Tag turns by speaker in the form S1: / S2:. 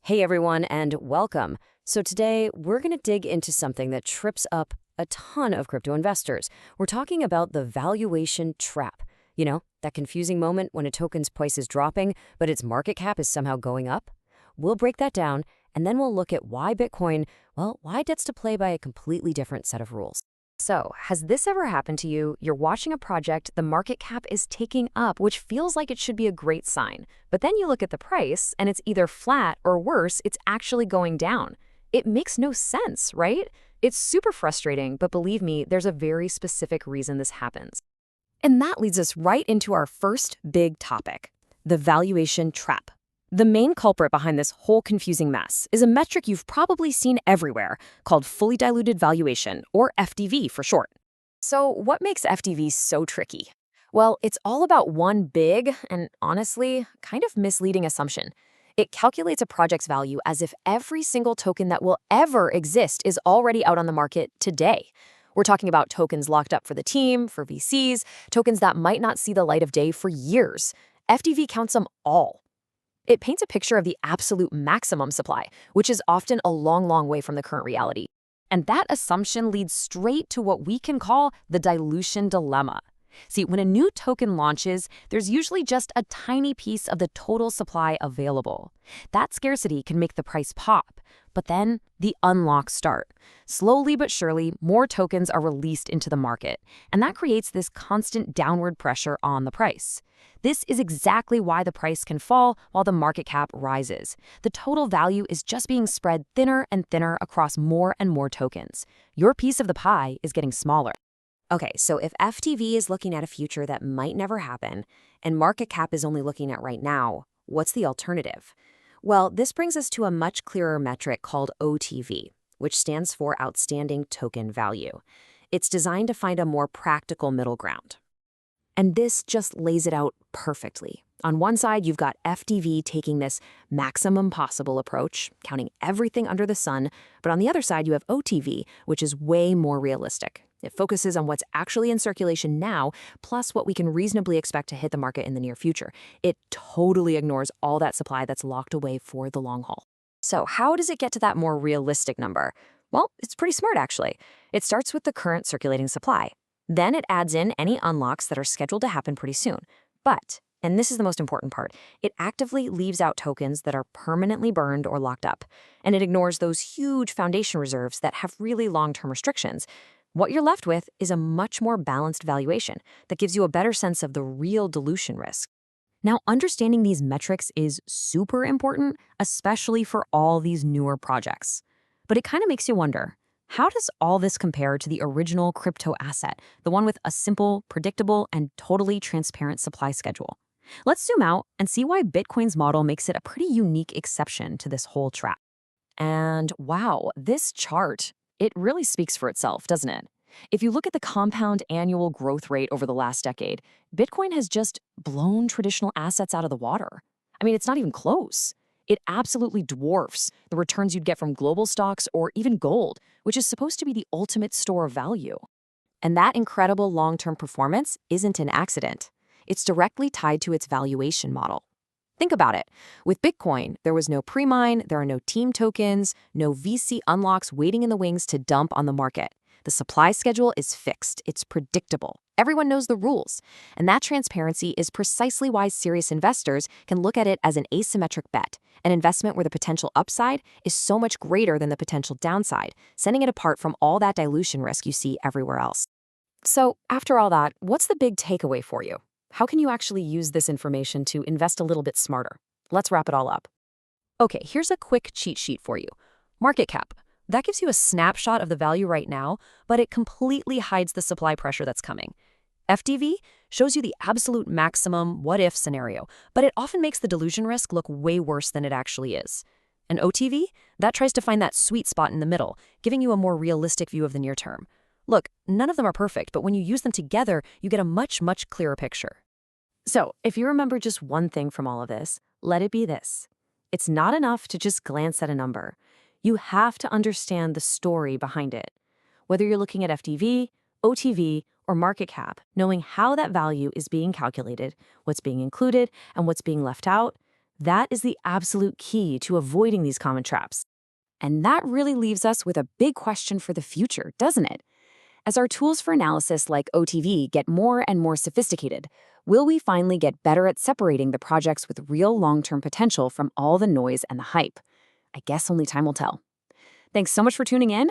S1: Hey everyone, and welcome. So today we're going to dig into something that trips up a ton of crypto investors. We're talking about the valuation trap. You know, that confusing moment when a token's price is dropping, but its market cap is somehow going up? We'll break that down, and then we'll look at why Bitcoin, why it gets to play by a completely different set of rules. So, has this ever happened to you? You're watching a project, the market cap is ticking up, which feels like it should be a great sign. But then you look at the price, and it's either flat or worse, it's actually going down. It makes no sense, right? It's super frustrating, but believe me, there's a very specific reason this happens. And that leads us right into our first big topic, the valuation trap. The main culprit behind this whole confusing mess is a metric you've probably seen everywhere called Fully Diluted Valuation, or FDV for short. So what makes FDV so tricky? Well, it's all about one big and honestly kind of misleading assumption. It calculates a project's value as if every single token that will ever exist is already out on the market today. We're talking about tokens locked up for the team, for VCs, tokens that might not see the light of day for years. FDV counts them all. It paints a picture of the absolute maximum supply, which is often a long way from the current reality. And that assumption leads straight to what we can call the dilution dilemma. See, when a new token launches, there's usually just a tiny piece of the total supply available. That scarcity can make the price pop, but then the unlocks start. Slowly but surely, more tokens are released into the market, and that creates this constant downward pressure on the price. This is exactly why the price can fall while the market cap rises. The total value is just being spread thinner and thinner across more and more tokens. Your piece of the pie is getting smaller. Okay, so if FTV is looking at a future that might never happen, and market cap is only looking at right now, what's the alternative? Well, this brings us to a much clearer metric called OTV, which stands for Outstanding Token Value. It's designed to find a more practical middle ground. And this just lays it out perfectly. On one side, you've got FDV taking this maximum possible approach, counting everything under the sun, but on the other side, you have OTV, which is way more realistic. It focuses on what's actually in circulation now, plus what we can reasonably expect to hit the market in the near future. It totally ignores all that supply that's locked away for the long haul. So how does it get to that more realistic number? Well, it's pretty smart, actually. It starts with the current circulating supply. Then it adds in any unlocks that are scheduled to happen pretty soon. But, and this is the most important part, it actively leaves out tokens that are permanently burned or locked up. And it ignores those huge foundation reserves that have really long-term restrictions. What you're left with is a much more balanced valuation that gives you a better sense of the real dilution risk. Now, understanding these metrics is super important, especially for all these newer projects. But it kind of makes you wonder, how does all this compare to the original crypto asset, the one with a simple, predictable, and totally transparent supply schedule? Let's zoom out and see why Bitcoin's model makes it a pretty unique exception to this whole trap. And wow, this chart, it really speaks for itself, doesn't it? If you look at the compound annual growth rate over the last decade, Bitcoin has just blown traditional assets out of the water. I mean, it's not even close. It absolutely dwarfs the returns you'd get from global stocks or even gold, which is supposed to be the ultimate store of value. And that incredible long-term performance isn't an accident. It's directly tied to its valuation model. Think about it. With Bitcoin, there was no pre-mine, there are no team tokens, no VC unlocks waiting in the wings to dump on the market. The supply schedule is fixed. It's predictable. Everyone knows the rules. And that transparency is precisely why serious investors can look at it as an asymmetric bet, an investment where the potential upside is so much greater than the potential downside, setting it apart from all that dilution risk you see everywhere else. So, after all that, what's the big takeaway for you? How can you actually use this information to invest a little bit smarter? Let's wrap it all up. Okay, here's a quick cheat sheet for you. Market cap. That gives you a snapshot of the value right now, but it completely hides the supply pressure that's coming. FDV shows you the absolute maximum what-if scenario, but it often makes the dilution risk look way worse than it actually is. And OTV, that tries to find that sweet spot in the middle, giving you a more realistic view of the near term. Look, none of them are perfect, but when you use them together, you get a much clearer picture. So, if you remember just one thing from all of this, let it be this. It's not enough to just glance at a number. You have to understand the story behind it. Whether you're looking at FDV, OTV, or market cap, knowing how that value is being calculated, what's being included, and what's being left out, That is the absolute key to avoiding these common traps. And that really leaves us with a big question for the future, doesn't it? As our tools for analysis like OTV get more and more sophisticated, will we finally get better at separating the projects with real long-term potential from all the noise and the hype? I guess only time will tell. Thanks so much for tuning in.